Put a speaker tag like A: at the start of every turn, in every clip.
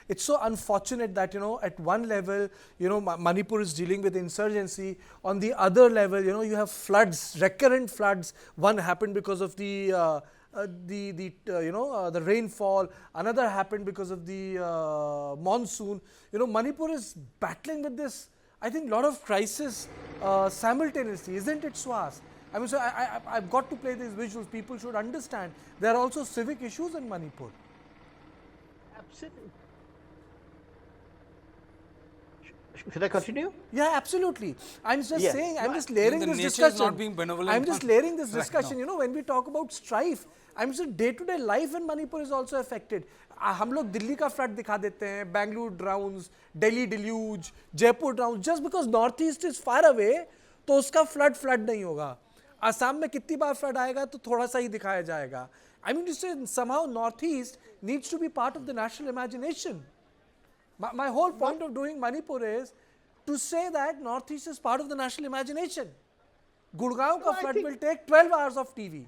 A: it's so unfortunate that, at one level, Manipur is dealing with insurgency. On the other level, you have floods, recurrent floods. One happened because of the rainfall. Another happened because of the monsoon. Manipur is battling with this, I think, lot of crisis simultaneously, isn't it, Swaz? I mean, so I've got to play these visuals. People should understand there are also civic issues in Manipur.
B: Absolutely. Should I continue?
A: Yeah, absolutely. I'm just
B: Yes.
A: saying,
B: No,
A: I'm just layering this
C: nature
A: discussion.
C: is not being benevolent
A: I'm just
C: on
A: layering this
C: right
A: discussion.
C: now.
A: When we talk about strife, I'm just day-to-day life in Manipur is also affected. हम लोग दिल्ली का flood दिखा देते हैं, Bangalore drowns, Delhi deluge, Jaipur drowns. Just because northeast is far away, तो उसका flood नहीं होगा. असम में कितनी बार फ्लड आएगा तो थोड़ा सा ही दिखाया जाएगा. I mean to say, somehow northeast needs to be part of the national imagination. My whole point of doing Manipur is to say that Northeast is part of the national imagination. Gurgaon ka flood will take 12 hours of TV.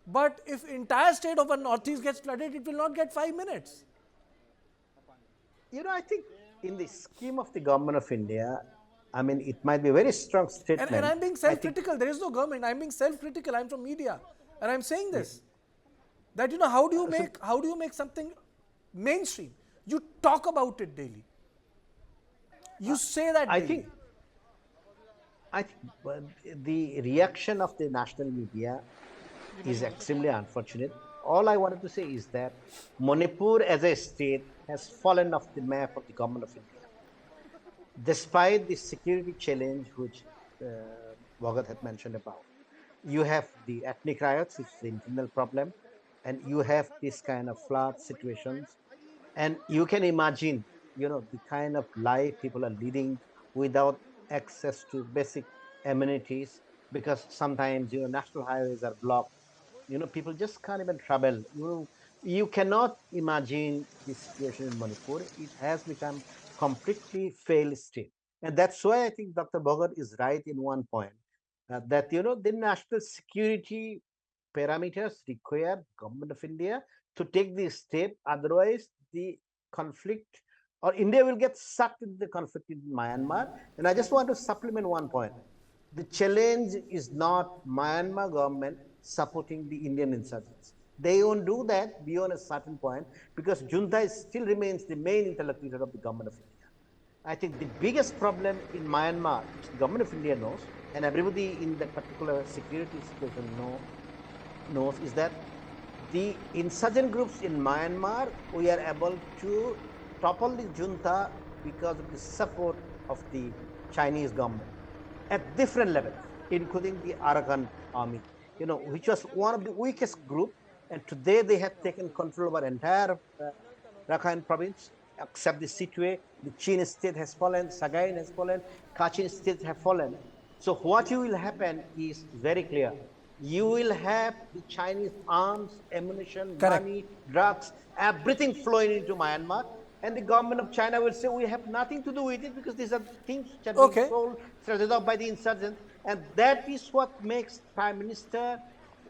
A: But if entire state of a Northeast gets flooded, it will not get 5 minutes.
B: I think in the scheme of the government of India, I mean, it might be a very strong statement.
A: And I'm being self-critical. There is no government. I'm being self-critical. I'm from media. And I'm saying this. That, how do you make something mainstream? You talk about it daily. You say that daily.
B: I think the reaction of the national media is extremely unfortunate. All I wanted to say is that Manipur as a state has fallen off the map of the government of India. Despite the security challenge which Bhagat had mentioned about, you have the ethnic riots, which is the internal problem, and you have this kind of flood situations. And you can imagine, the kind of life people are leading without access to basic amenities, because sometimes, national highways are blocked. People just can't even travel. You cannot imagine the situation in Manipur. It has become completely failed state. And that's why I think Dr. Bhagat is right in one point, that, the national security parameters require government of India to take this step. Otherwise, the conflict or India will get sucked into the conflict in Myanmar. And I just want to supplement one point. The challenge is not Myanmar government supporting the Indian insurgents. They won't do that beyond a certain point, because junta still remains the main interlocutor of the government of India. I think the biggest problem in Myanmar, which the government of India knows, and everybody in that particular security situation knows, is that the insurgent groups in Myanmar, we are able to topple the junta because of the support of the Chinese government at different levels, including the Arakan army, which was one of the weakest group. And today they have taken control over entire Rakhine province, except the Sittwe. The Chin state has fallen, Sagaing has fallen, Kachin state have fallen. So what will happen is very clear. You will have the Chinese arms, ammunition, money, drugs, everything flowing into Myanmar. And the government of China will say, we have nothing to do with it, because these are things which are being sold, traded off by the insurgents. And that is what makes Prime Minister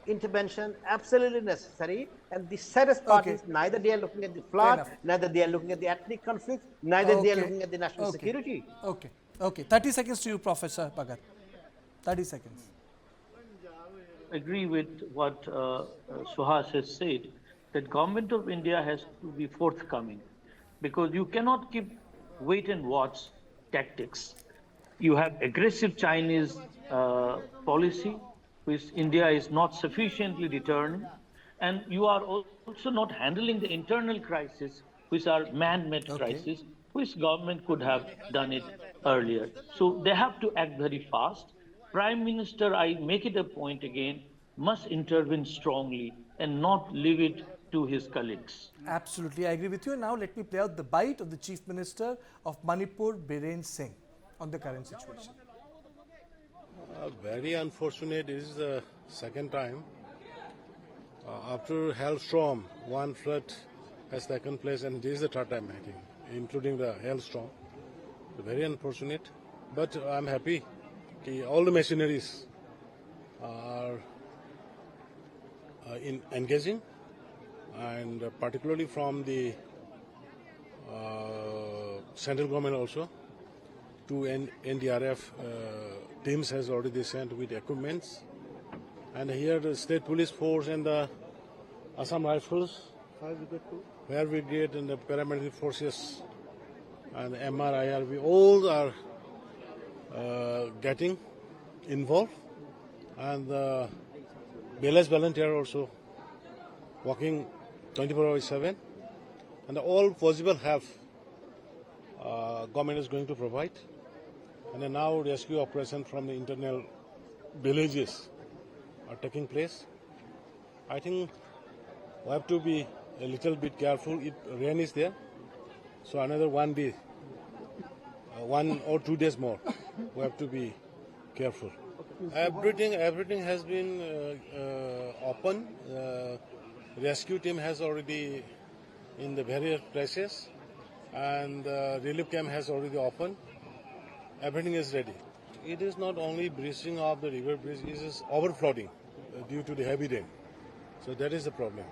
B: intervention absolutely necessary. And the saddest part is neither they are looking at the flood, neither they are looking at the ethnic conflict, neither they are looking at the national security.
A: Okay. 30 seconds to you, Professor Bhagat. 30 seconds.
D: I agree with what Suhas has said, that government of India has to be forthcoming, because you cannot keep wait and watch tactics. You have aggressive Chinese policy, which India is not sufficiently deterring, and you are also not handling the internal crisis, which are man-made crises, which government could have done it earlier. So they have to act very fast. Prime Minister, I make it a point again, must intervene strongly and not leave it to his colleagues.
A: Absolutely, I agree with you. Now let me play out the bite of the Chief Minister of Manipur, Biren Singh, on the current situation.
E: Very unfortunate. This is the second time. After Hailstorm, one flood has taken place, and this is the third time, I think, including the Hailstorm. Very unfortunate, but I'm happy. All the machineries are engaging, and particularly from the central government also. Two NDRF teams has already sent with equipments. And here the state police force and the Assam Rifles, Fire Brigade and the paramilitary forces and MR, IRB, all are getting involved. And the BLS volunteer also working 24/7. And all possible help government is going to provide. And then now rescue operation from the internal villages are taking place. I think we have to be a little bit careful if rain is there. So another 1 day, 1 or 2 days more, we have to be careful. Everything has been open. Rescue team has already in the various places, and relief camp has already opened. Everything is ready. It is not only breaching of the river bridge, it is overflowing due to the heavy rain. So that is the problem.